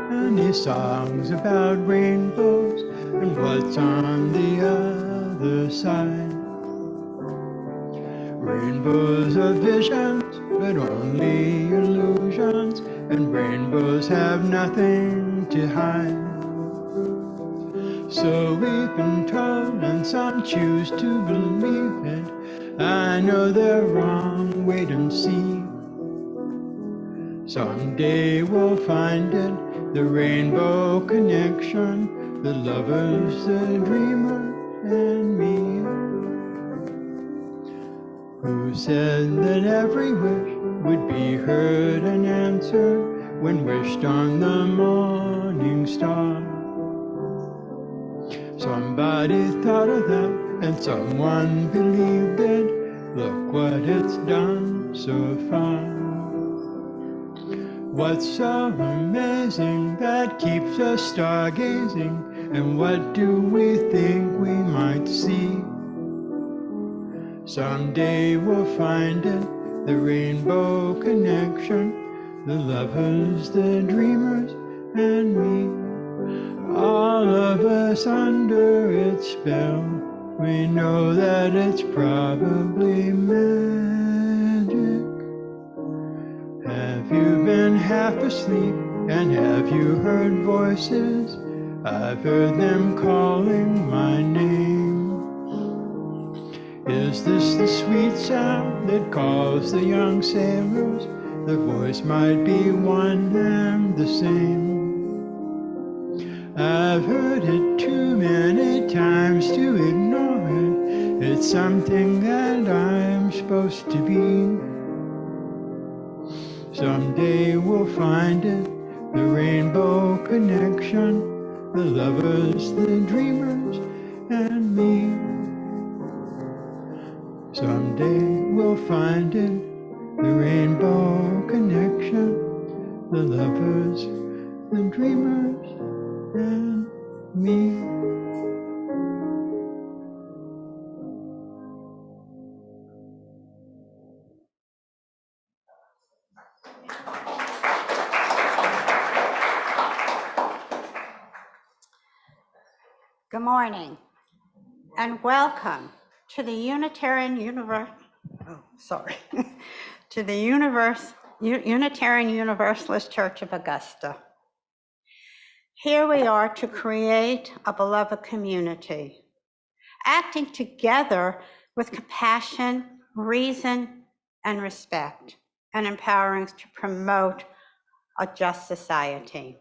Many songs about rainbows and what's on the other side. Rainbows are visions, but only illusions, and rainbows have nothing to hide. So we've been told, and some choose to believe it. I know they're wrong, wait and see. Someday we'll find it, the rainbow connection, the lovers, the dreamer, and me. Who said that every wish would be heard and answered when wished on the morning star? Somebody thought of that and someone believed it. Look what it's done so far. What's so amazing that keeps us stargazing? And what do we think we might see? Someday we'll find it, the rainbow connection, the lovers, the dreamers, and me. All of us under its spell, we know that it's probably magic. Have you been half asleep, and have you heard voices? I've heard them calling my name. Is this the sweet sound that calls the young sailors? The voice might be one and the same. I've heard it too many times to ignore it. It's something that I'm supposed to be. Someday we'll find it, the rainbow connection, the lovers, the dreamers, and me. Someday we'll find it, the rainbow connection, the lovers, the dreamers, and me. Good morning, and welcome to the Unitarian Unitarian Universalist Church of Augusta. Here we are to create a beloved community, acting together with compassion, reason, and respect, and empowering to promote a just society.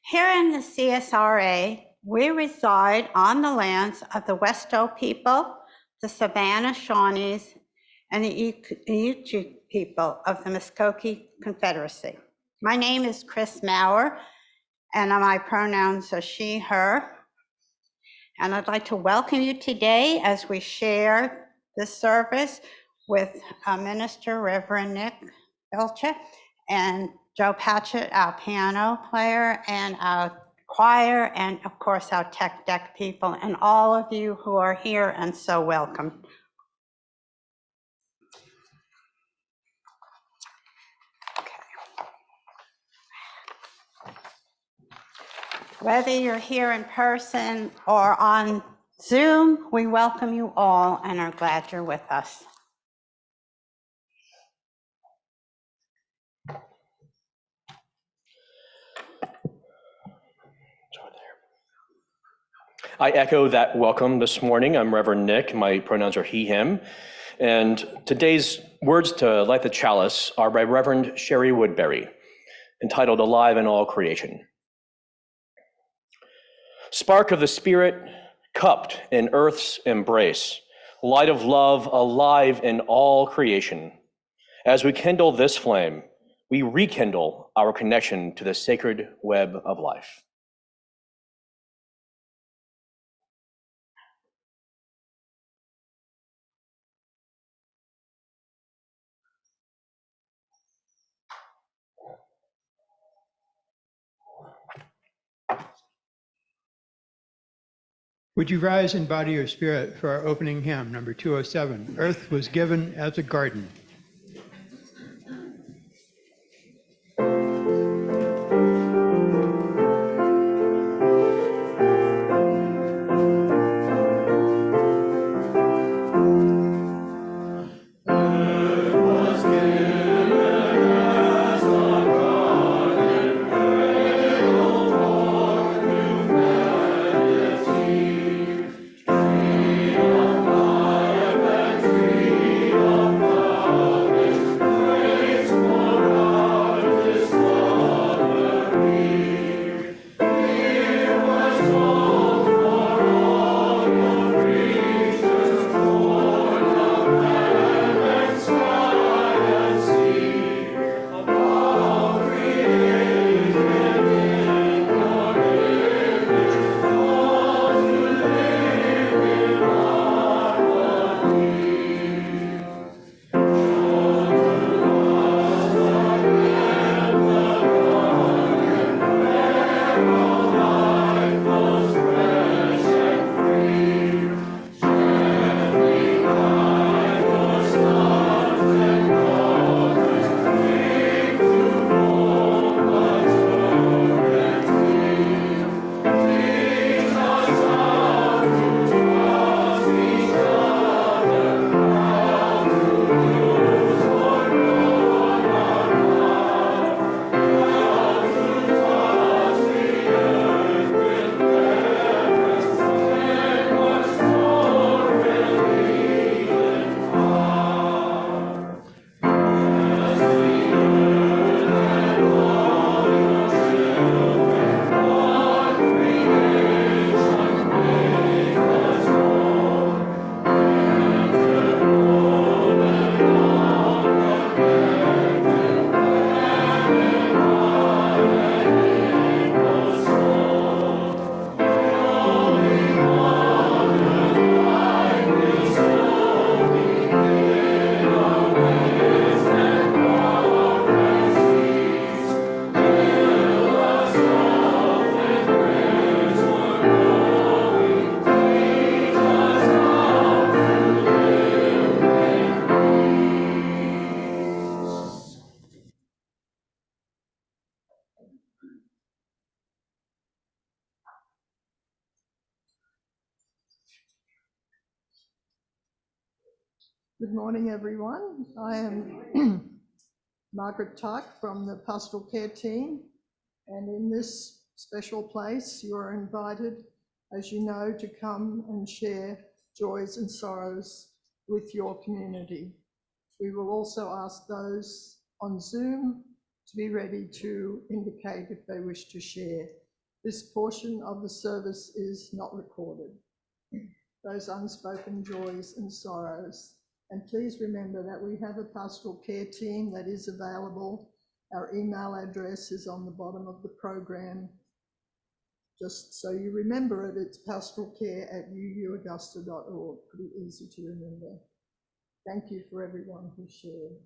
Here in the CSRA, we reside on the lands of the Westo people, the Savannah Shawnees, and the Iuchi people of the Muskogee Confederacy. My name is Chris Maurer, and my pronouns are she, her. And I'd like to welcome you today as we share this service with Minister Reverend Nic Filzen and Joe Patchen, our piano player, and our choir, and of course our tech deck people, and all of you who are here and so welcome. Okay. Whether you're here in person or on Zoom, we welcome you all and are glad you're with us. I echo that welcome this morning. I'm Reverend Nic. My pronouns are he, him. And today's words to light the chalice are by Reverend Sherry Woodbury, entitled Alive in All Creation. Spark of the Spirit, cupped in earth's embrace, light of love alive in all creation. As we kindle this flame, we rekindle our connection to the sacred web of life. Would you rise in body or spirit for our opening hymn, number 207, Earth Was Given as a Garden. Good morning, everyone. I am Margaret Tuck from the Pastoral Care Team, and in this special place, you are invited, as you know, to come and share joys and sorrows with your community. We will also ask those on Zoom to be ready to indicate if they wish to share. This portion of the service is not recorded. Those unspoken joys and sorrows. And please remember that we have a pastoral care team that is available. Our email address is on the bottom of the program. Just so you remember it, it's pastoralcare@uuaugusta.org. Pretty easy to remember. Thank you for everyone who shared.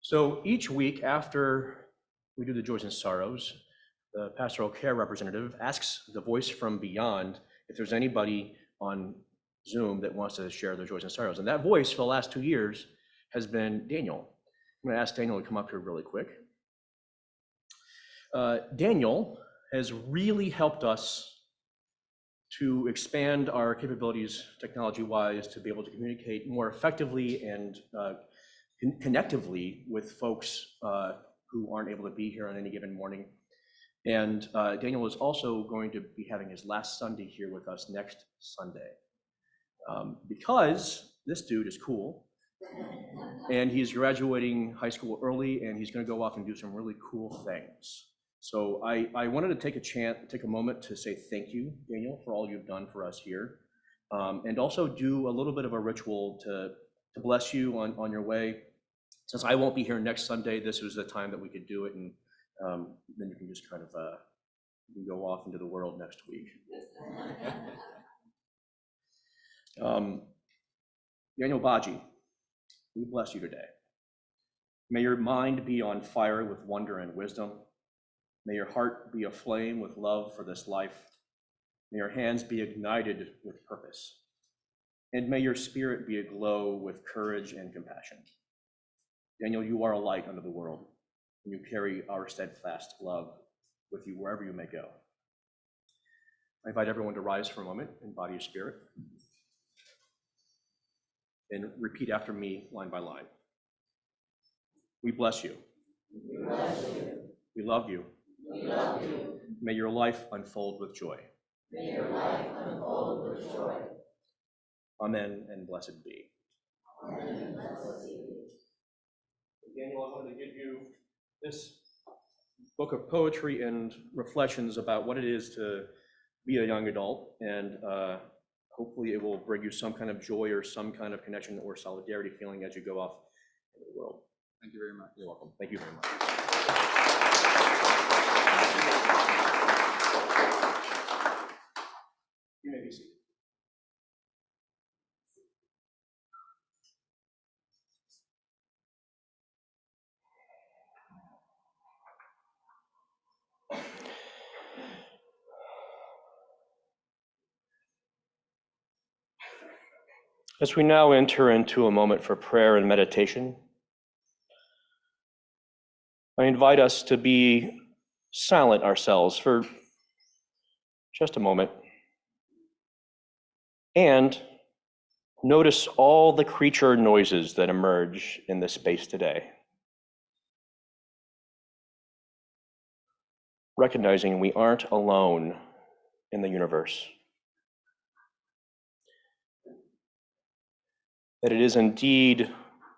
So each week after we do the joys and sorrows, the pastoral care representative asks the voice from beyond if there's anybody on Zoom that wants to share their joys and sorrows. And that voice for the last 2 years has been Daniel. I'm going to ask Daniel to come up here really quick. Daniel has really helped us to expand our capabilities technology-wise to be able to communicate more effectively and connectively with folks who aren't able to be here on any given morning. And Daniel is also going to be having his last Sunday here with us next Sunday. Because this dude is cool, and he's graduating high school early, and he's going to go off and do some really cool things. So I wanted to take a moment to say thank you, Daniel, for all you've done for us here. And also do a little bit of a ritual to bless you on your way. Since I won't be here next Sunday, this was the time that we could do it, and then you can just kind of you can go off into the world next week. Daniel Baji, we bless you today. May your mind be on fire with wonder and wisdom. May your heart be aflame with love for this life. May your hands be ignited with purpose. And may your spirit be aglow with courage and compassion. Daniel, you are a light unto the world, and you carry our steadfast love with you wherever you may go. I invite everyone to rise for a moment in body and spirit, and repeat after me line by line. We bless you. We bless you. We love you. We love you. May your life unfold with joy. May your life unfold with joy. Amen and blessed be. Amen and blessed be. Daniel, I wanted to give you this book of poetry and reflections about what it is to be a young adult, and hopefully it will bring you some kind of joy or some kind of connection or solidarity feeling as you go off into the world. Thank you very much. You're welcome. Thank you very much. You may be seated. As we now enter into a moment for prayer and meditation, I invite us to be silent ourselves for just a moment and notice all the creature noises that emerge in this space today. Recognizing we aren't alone in the universe. That it is indeed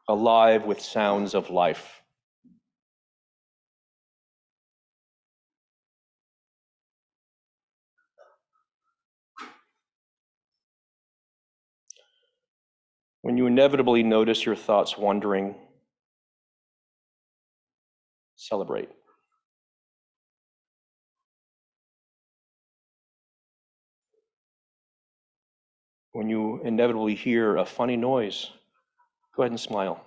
alive with sounds of life. When you inevitably notice your thoughts wandering, celebrate. When you inevitably hear a funny noise, go ahead and smile.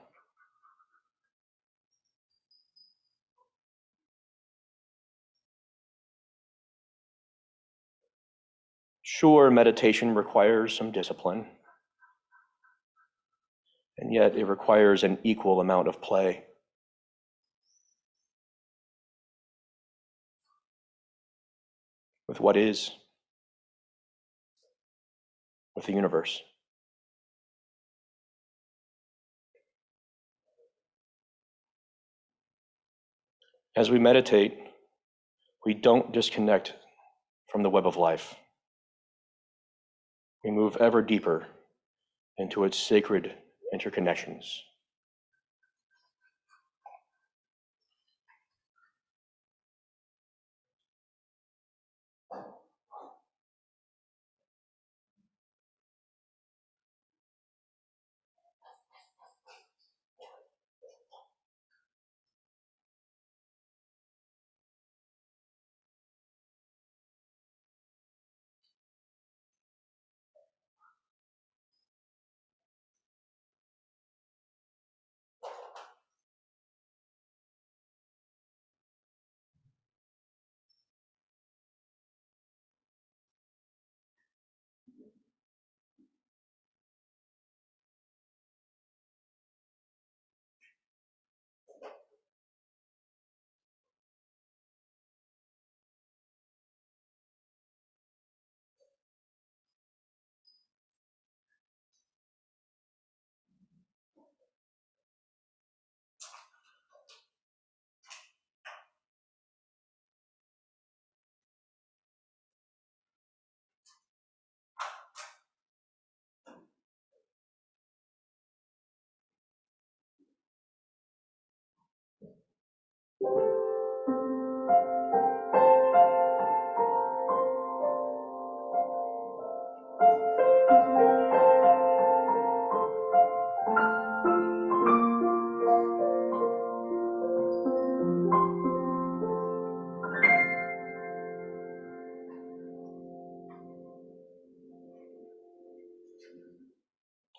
Sure, meditation requires some discipline, and yet it requires an equal amount of play. With what is, with the universe. As we meditate, we don't disconnect from the web of life. We move ever deeper into its sacred interconnections.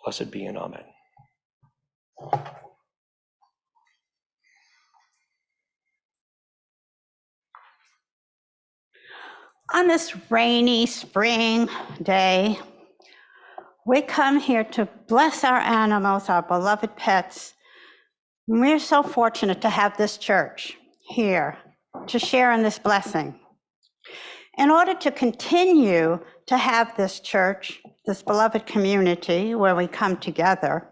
Blessed be and amen. On this rainy spring day, we come here to bless our animals, our beloved pets. And we're so fortunate to have this church here to share in this blessing. In order to continue to have this church, this beloved community where we come together,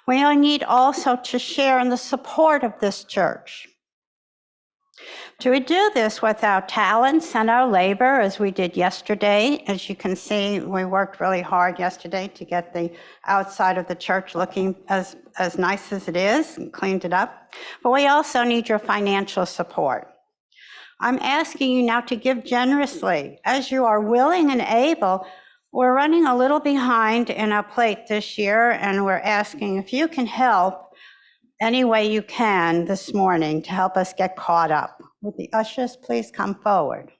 we need also to share in the support of this church. To do this with our talents and our labor, as we did yesterday. As you can see, we worked really hard yesterday to get the outside of the church looking as nice as it is and cleaned it up. But we also need your financial support. I'm asking you now to give generously as you are willing and able. We're running a little behind in our plate this year, and we're asking if you can help any way you can this morning to help us get caught up. Would the ushers please come forward?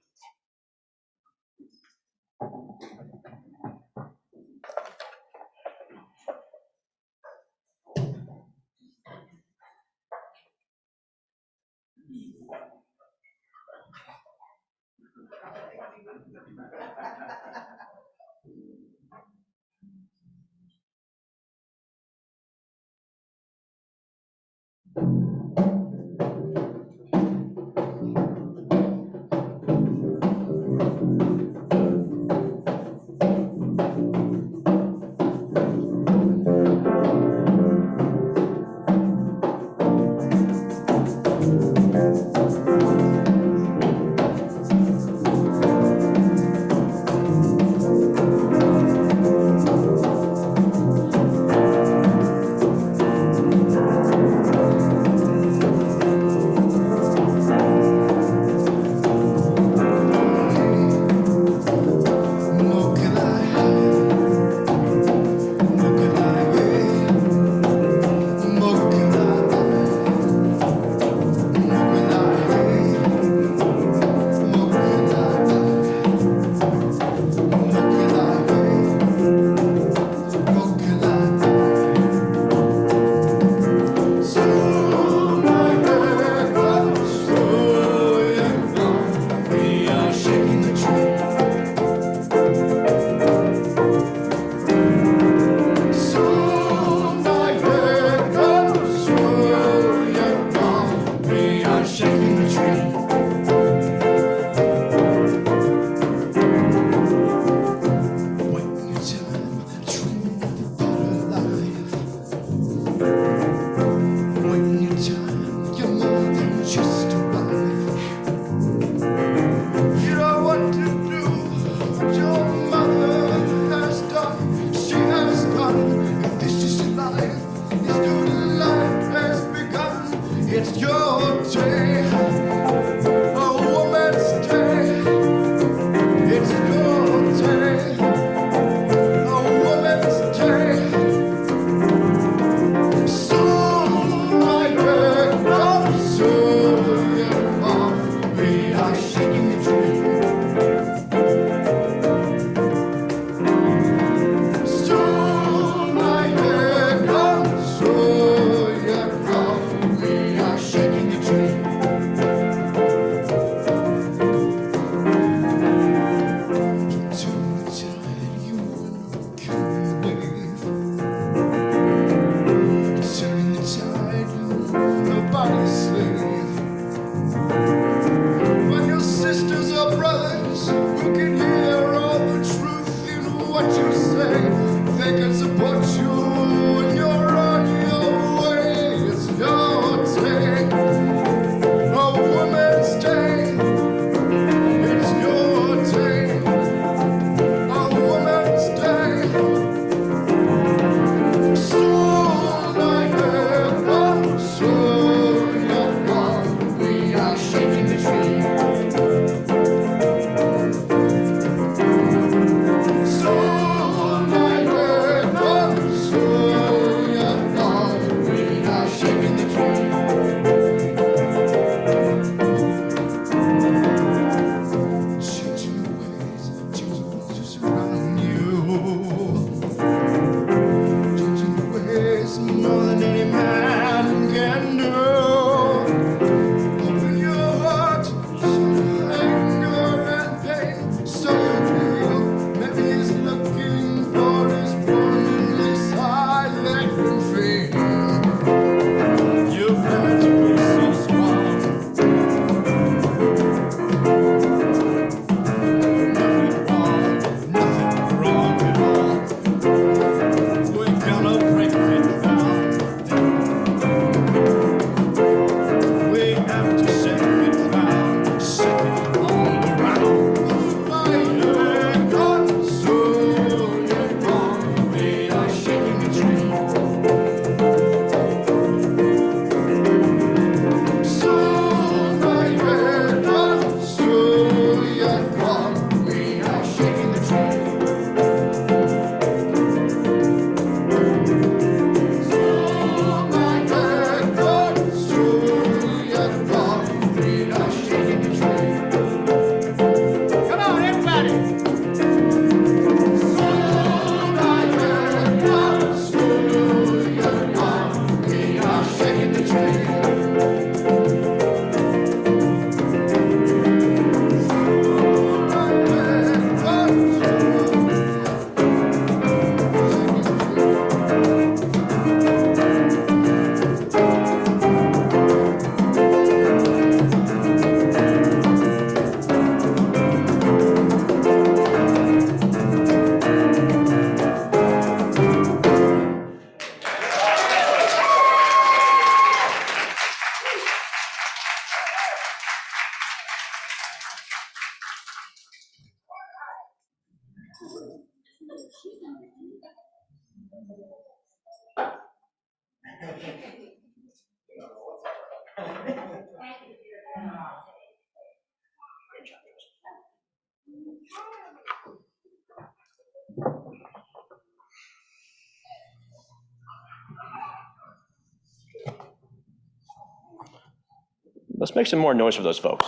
Let's make some more noise for those folks.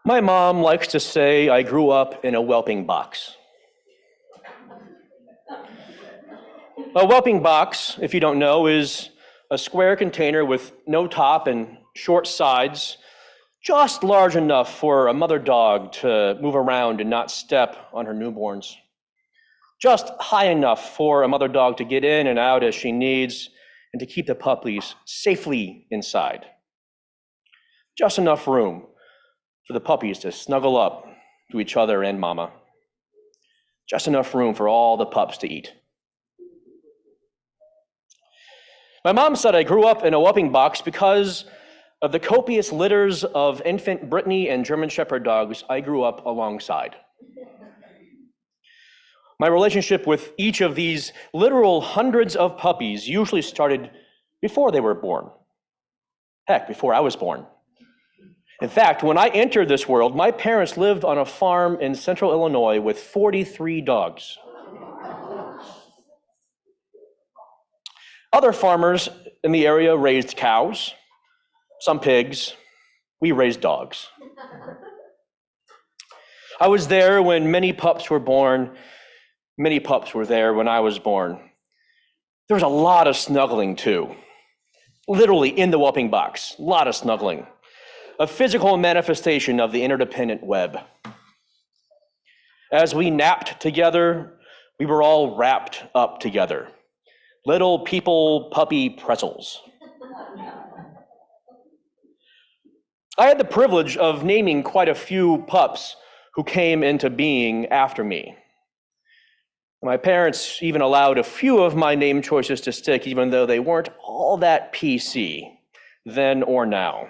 My mom likes to say I grew up in a whelping box. A whelping box, if you don't know, is a square container with no top and short sides, just large enough for a mother dog to move around and not step on her newborns. Just high enough for a mother dog to get in and out as she needs and to keep the puppies safely inside. Just enough room for the puppies to snuggle up to each other and mama. Just enough room for all the pups to eat. My mom said I grew up in a whelping box because of the copious litters of infant Brittany and German Shepherd dogs I grew up alongside. My relationship with each of these literal hundreds of puppies usually started before they were born. Heck, before I was born. In fact, when I entered this world, my parents lived on a farm in central Illinois with 43 dogs. Other farmers in the area raised cows, some pigs. We raised dogs. I was there when many pups were born. Many pups were there when I was born. There was a lot of snuggling too. Literally in the whelping box, a lot of snuggling. A physical manifestation of the interdependent web. As we napped together, we were all wrapped up together. Little people puppy pretzels. I had the privilege of naming quite a few pups who came into being after me. My parents even allowed a few of my name choices to stick, even though they weren't all that PC, then or now.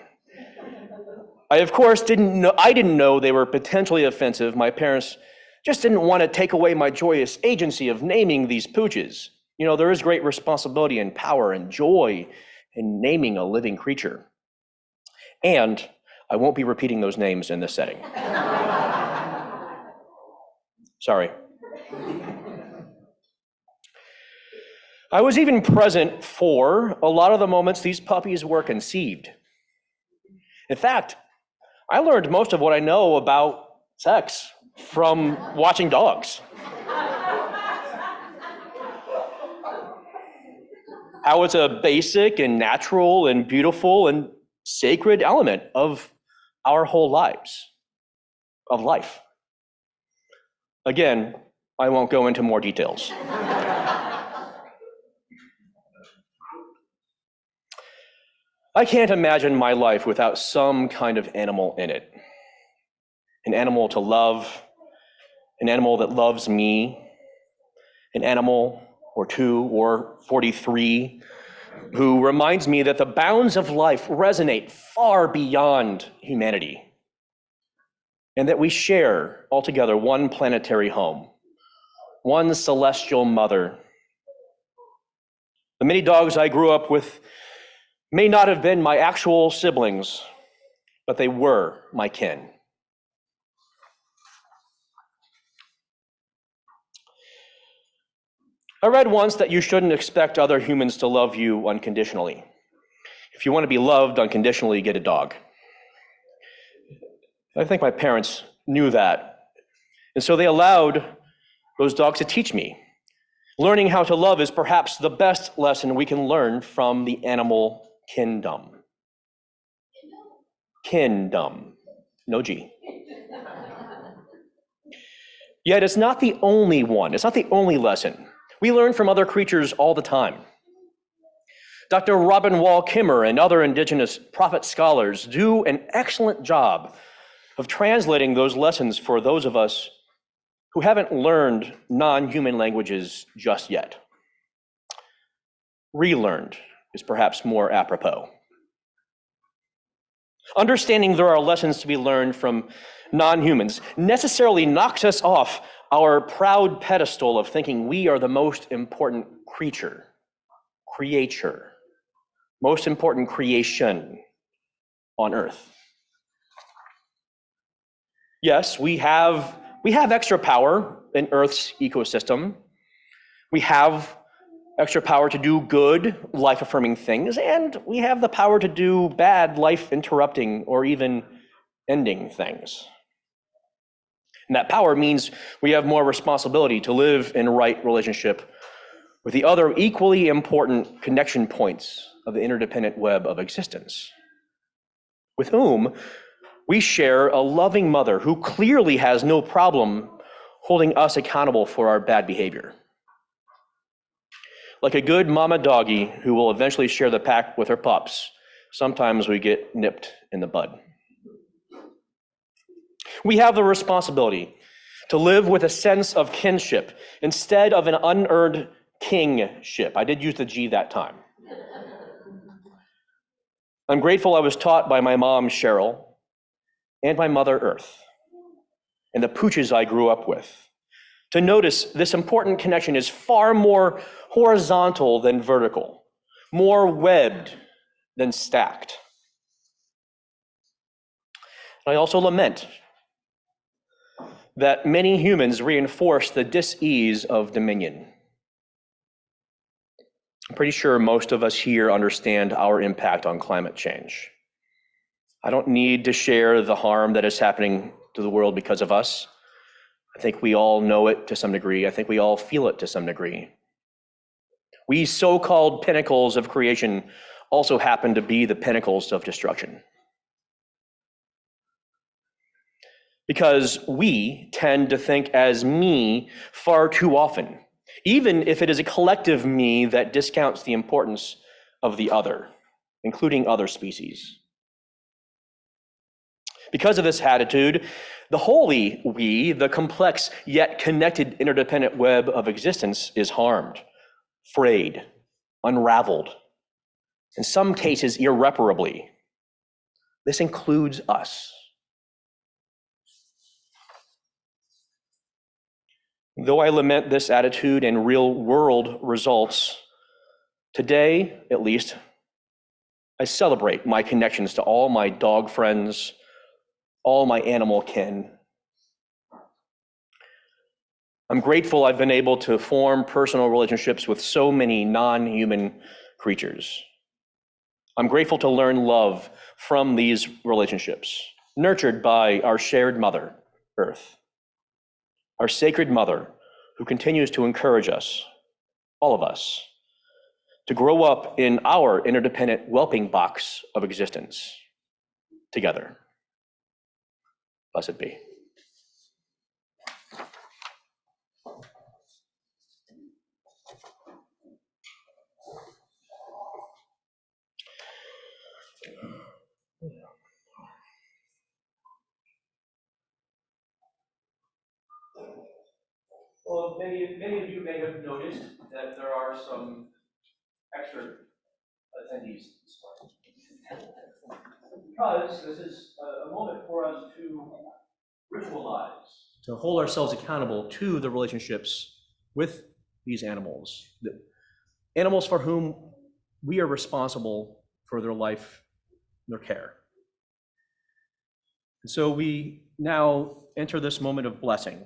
I, of course, didn't know they were potentially offensive. My parents just didn't want to take away my joyous agency of naming these pooches. You know, there is great responsibility and power and joy in naming a living creature. And I won't be repeating those names in this setting. Sorry. I was even present for a lot of the moments these puppies were conceived. In fact, I learned most of what I know about sex from watching dogs. How it's a basic and natural and beautiful and sacred element of our whole lives, of life. Again, I won't go into more details. I can't imagine my life without some kind of animal in it. An animal to love, an animal that loves me, an animal or 2 or 43 who reminds me that the bounds of life resonate far beyond humanity and that we share altogether one planetary home, one celestial mother. The many dogs I grew up with may not have been my actual siblings, but they were my kin. I read once that you shouldn't expect other humans to love you unconditionally. If you want to be loved unconditionally, get a dog. I think my parents knew that, and so they allowed those dogs to teach me. Learning how to love is perhaps the best lesson we can learn from the animal kingdom. Kingdom, no G. Yet it's not the only one, it's not the only lesson. We learn from other creatures all the time. Dr. Robin Wall Kimmer and other indigenous prophet scholars do an excellent job of translating those lessons for those of us who haven't learned non-human languages just yet. Relearned is perhaps more apropos. Understanding there are lessons to be learned from non-humans necessarily knocks us off our proud pedestal of thinking we are the most important creature, most important creation on earth. Yes, we have We have extra power in Earth's ecosystem. We have extra power to do good, life-affirming things, and we have the power to do bad, life-interrupting, or even ending things. And that power means we have more responsibility to live in right relationship with the other equally important connection points of the interdependent web of existence, with whom we share a loving mother who clearly has no problem holding us accountable for our bad behavior. Like a good mama doggy who will eventually share the pack with her pups, sometimes we get nipped in the bud. We have the responsibility to live with a sense of kinship instead of an unearned kingship. I did use the G that time. I'm grateful I was taught by my mom, Cheryl, and my mother, Earth, and the pooches I grew up with, to notice this important connection is far more horizontal than vertical, more webbed than stacked. I also lament that many humans reinforce the dis-ease of dominion. I'm pretty sure most of us here understand our impact on climate change. I don't need to share the harm that is happening to the world because of us. I think we all know it to some degree. I think we all feel it to some degree. We so-called pinnacles of creation also happen to be the pinnacles of destruction. Because we tend to think as me far too often, even if it is a collective me that discounts the importance of the other, including other species. Because of this attitude, the holy we, the complex yet connected interdependent web of existence, is harmed, frayed, unraveled, in some cases irreparably. This includes us. Though I lament this attitude and real world results, today, at least, I celebrate my connections to all my dog friends, all my animal kin. I'm grateful I've been able to form personal relationships with so many non-human creatures. I'm grateful to learn love from these relationships, nurtured by our shared mother, Earth, our sacred mother, who continues to encourage us, all of us, to grow up in our interdependent whelping box of existence together. Blessed be. Well, many of you may have noticed that there are some extra attendees this morning. Because this is a moment for us to ritualize, to hold ourselves accountable to the relationships with these animals, the animals for whom we are responsible for their life, their care. And so we now enter this moment of blessing.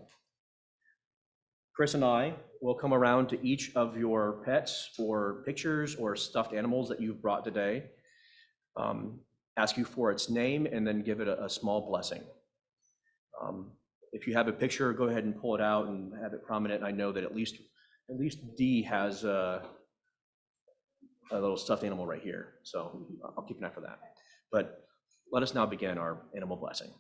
Chris and I will come around to each of your pets or pictures or stuffed animals that you've brought today, ask you for its name, and then give it a small blessing. If you have a picture, go ahead and pull it out and have it prominent. I know that at least Dee has a little stuffed animal right here, so I'll keep an eye for that. But let us now begin our animal blessing.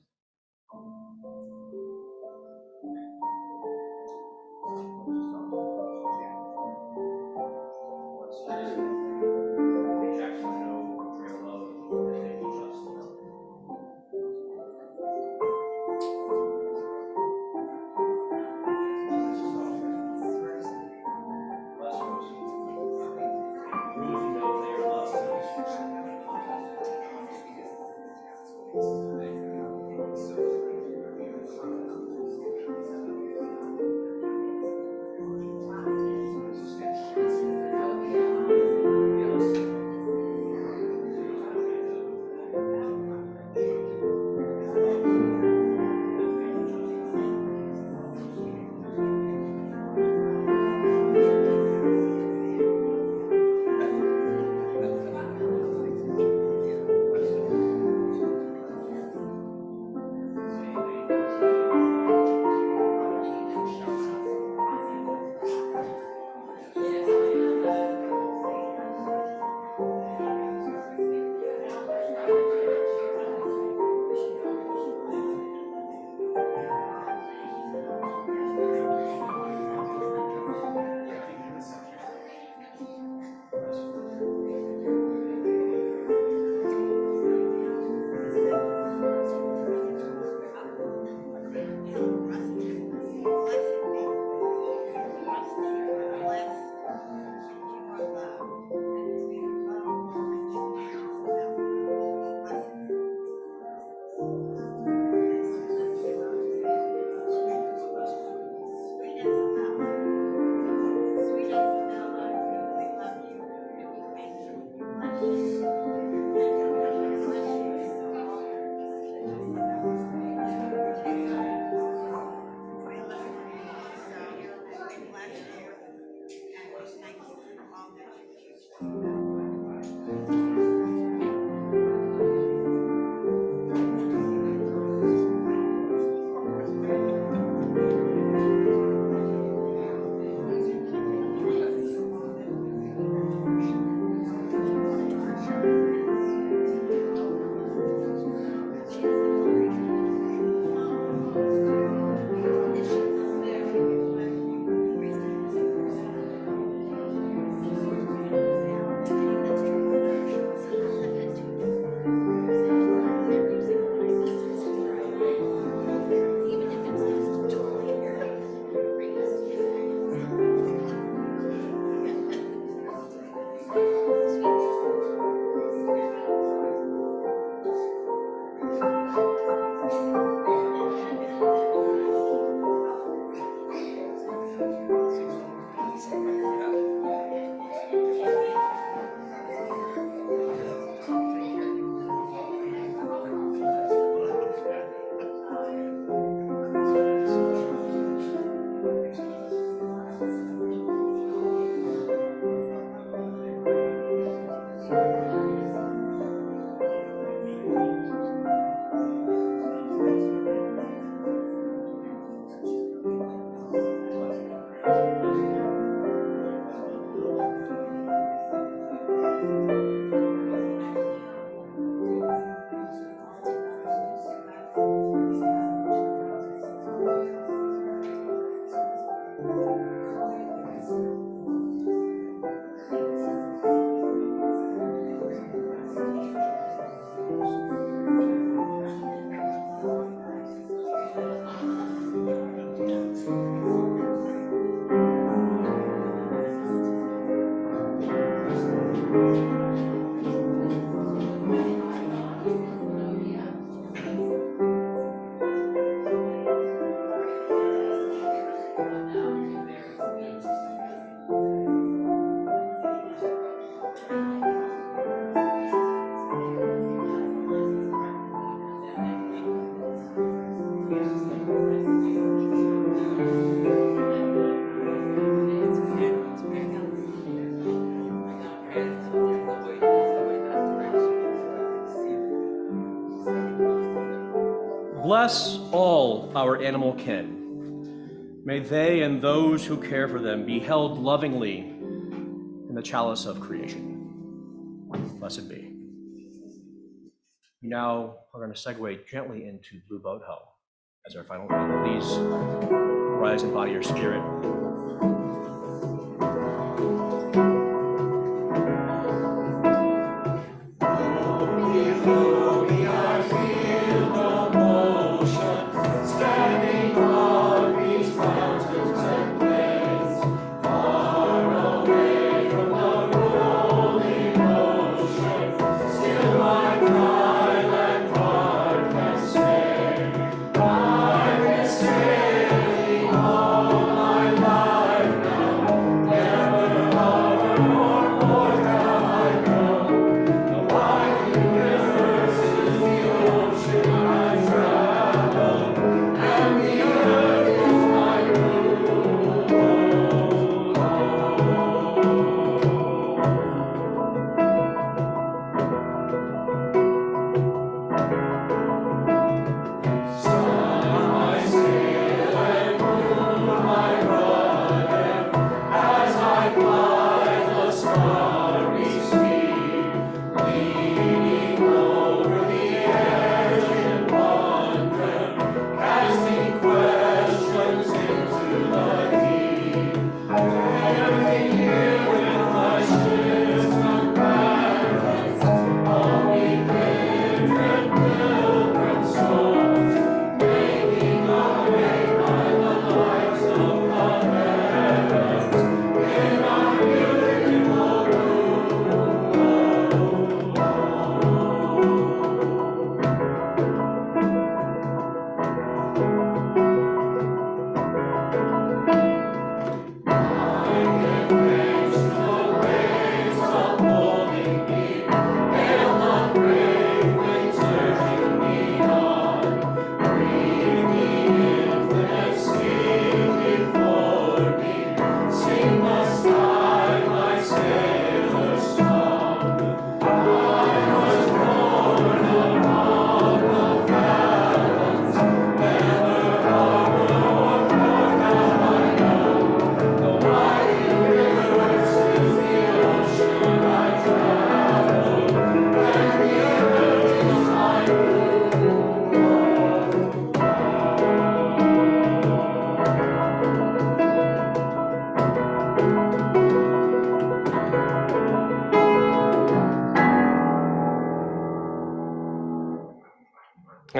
Bless all our animal kin. May they and those who care for them be held lovingly in the chalice of creation. Blessed be. We now are going to segue gently into Blue Boat Ho as our final call. Please rise and body your spirit. I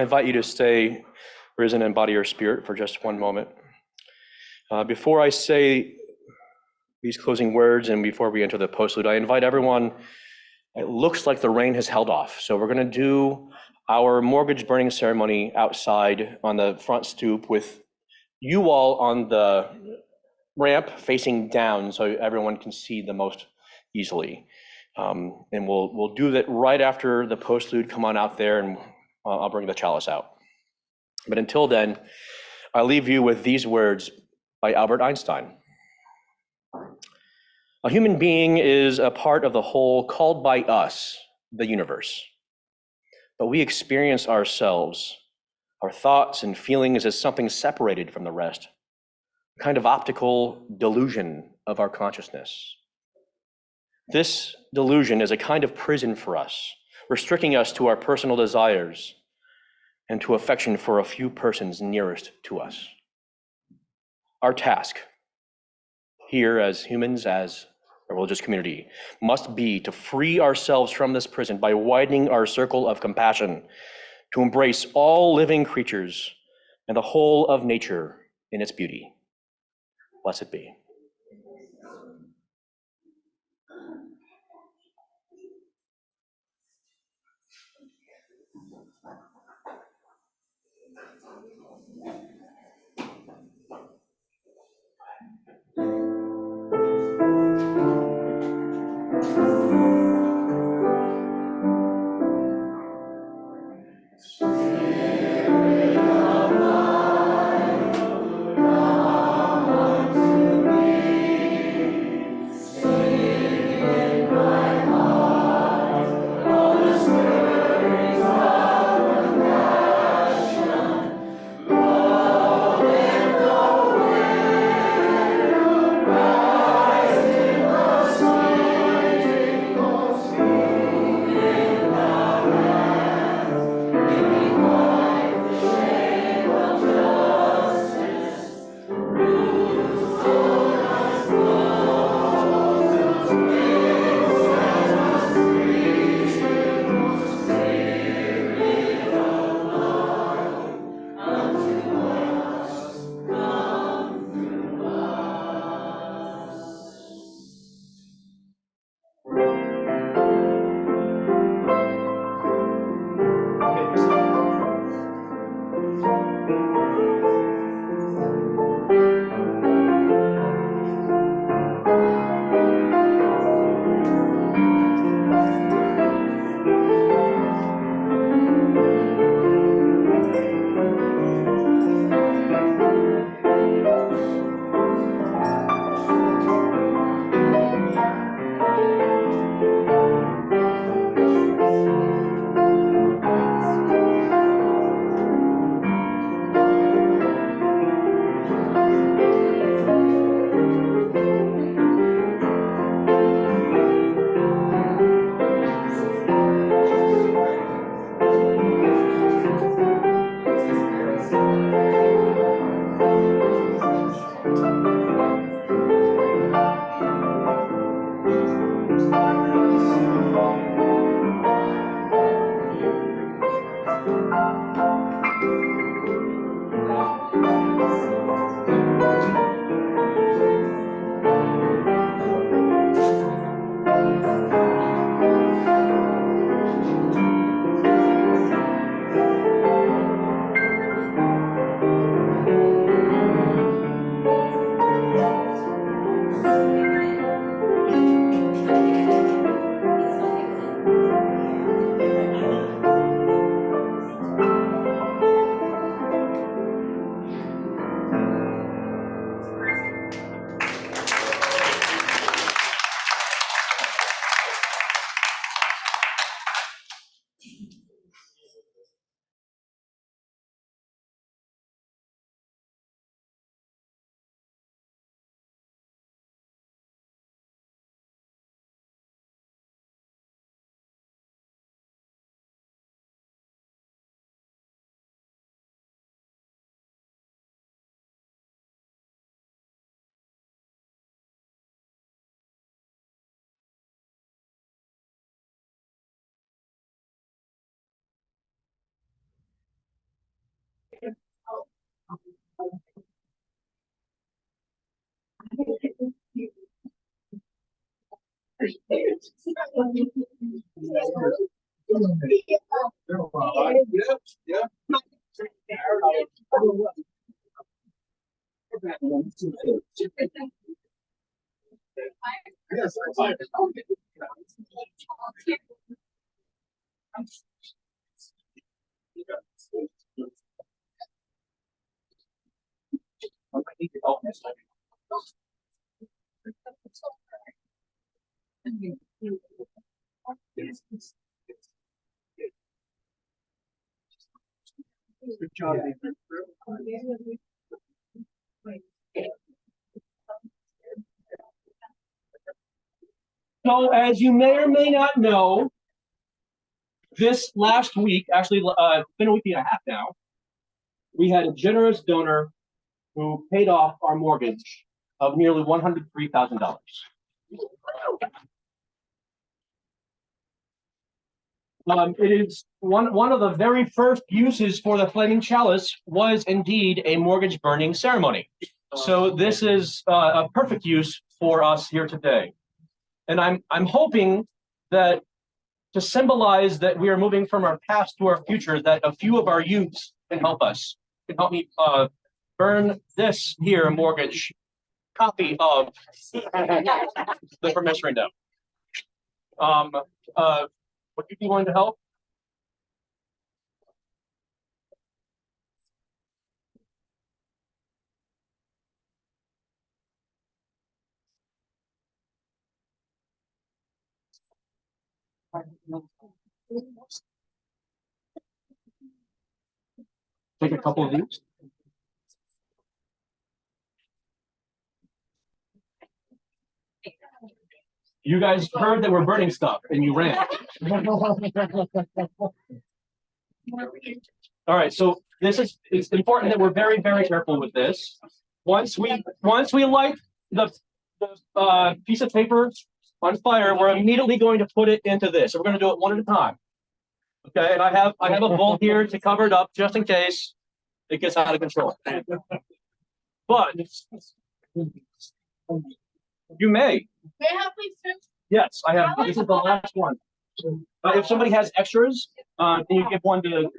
I invite you to stay risen in body or spirit for just one moment. Before I say these closing words and before we enter the postlude, I invite everyone. It looks like the rain has held off, so we're going to do our mortgage burning ceremony outside on the front stoop with you all on the ramp facing down so everyone can see the most easily. And we'll do that right after the postlude. Come on out there and I'll bring the chalice out. But until then, I leave you with these words by Albert Einstein. A human being is a part of the whole called by us the universe. But we experience ourselves, our thoughts and feelings as something separated from the rest, a kind of optical delusion of our consciousness. This delusion is a kind of prison for us, restricting us to our personal desires and to affection for a few persons nearest to us. Our task here as humans, as a religious community, must be to free ourselves from this prison by widening our circle of compassion, to embrace all living creatures and the whole of nature in its beauty. Blessed be. Spirit of life, come unto me. So, as you may or may not know, this last week, actually, been a week and a half now, we had a generous donor who paid off our mortgage of nearly $103,000. It is one of the very first uses for the flaming chalice was indeed a mortgage burning ceremony. So this is a perfect use for us here today. And I'm hoping that to symbolize that we are moving from our past to our future, that a few of our youths can help us, can help me burn this here mortgage copy of the promissory note. Would you be willing to help? Take a couple of these. You guys heard that we're burning stuff and you ran. All right, so it's important that we're very, very careful with this. Once we light the piece of paper on fire, we're immediately going to put it into this. So we're going to do it one at a time. Okay, and I have a bowl here to cover it up just in case it gets out of control. But you may. Yes, I have. This is the last one. If somebody has extras, can you give one to?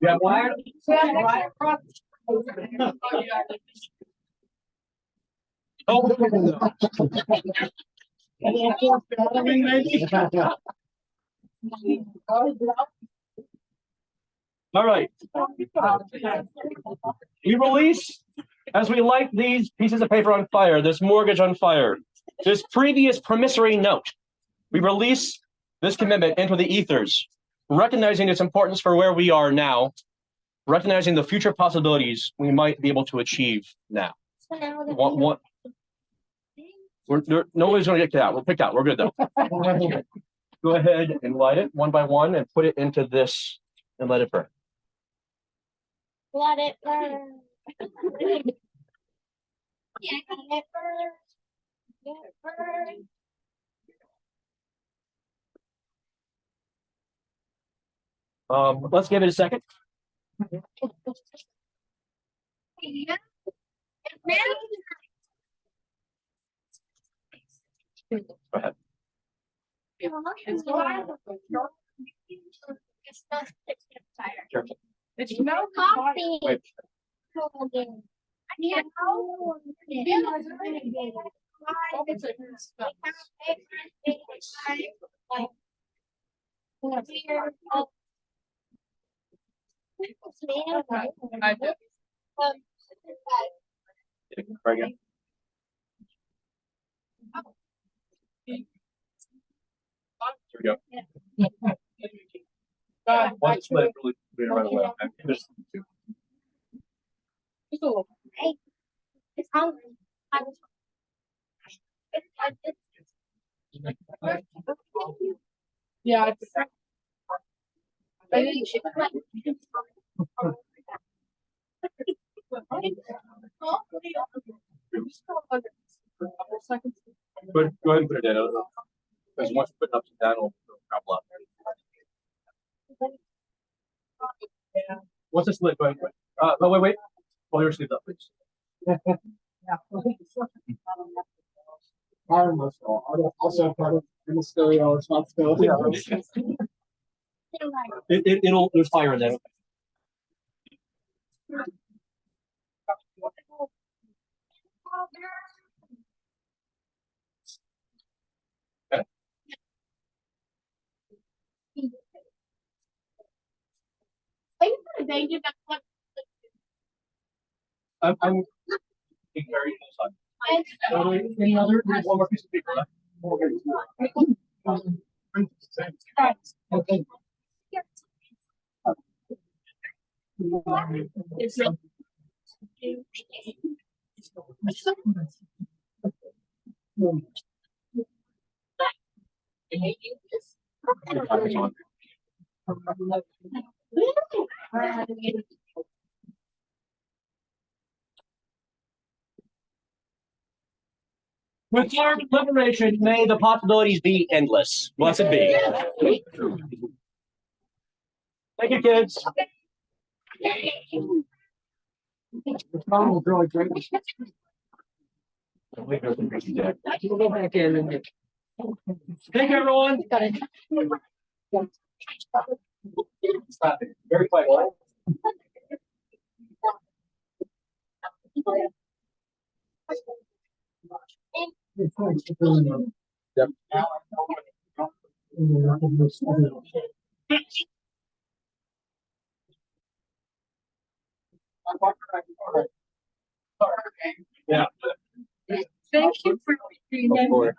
Yeah, why? All right. We release, as we light these pieces of paper on fire, this mortgage on fire, this previous promissory note, we release this commitment into the ethers, recognizing its importance for where we are now, recognizing the future possibilities we might be able to achieve now. Nobody's going to get out. We're picked out. We're good, though. Go ahead and light it one by one and put it into this and let it burn. Let it burn. Yeah, let it burn. Let it burn. Let's give it a second. Yeah. Go ahead. Careful. It's no coffee. Wait. Try again. Here we go. Once it's lit, really right away. I'm just It's hungry. Yeah. Go ahead and put it in. Because once you put it up and down, it'll travel up. What's this lid? Go ahead. Oh, wait. Pull your sleeves up, please. Also part of ministerial responsibility. It'll, there's fire in there. I'm being very close. Another, one more piece of paper left. Okay. With our liberation, may the possibilities be endless. Blessed be. Thank you, kids. The phone was really great. Go back in and Thank you, everyone. Stop it. Very quiet. Yep. Yeah. Thank you for being Of course.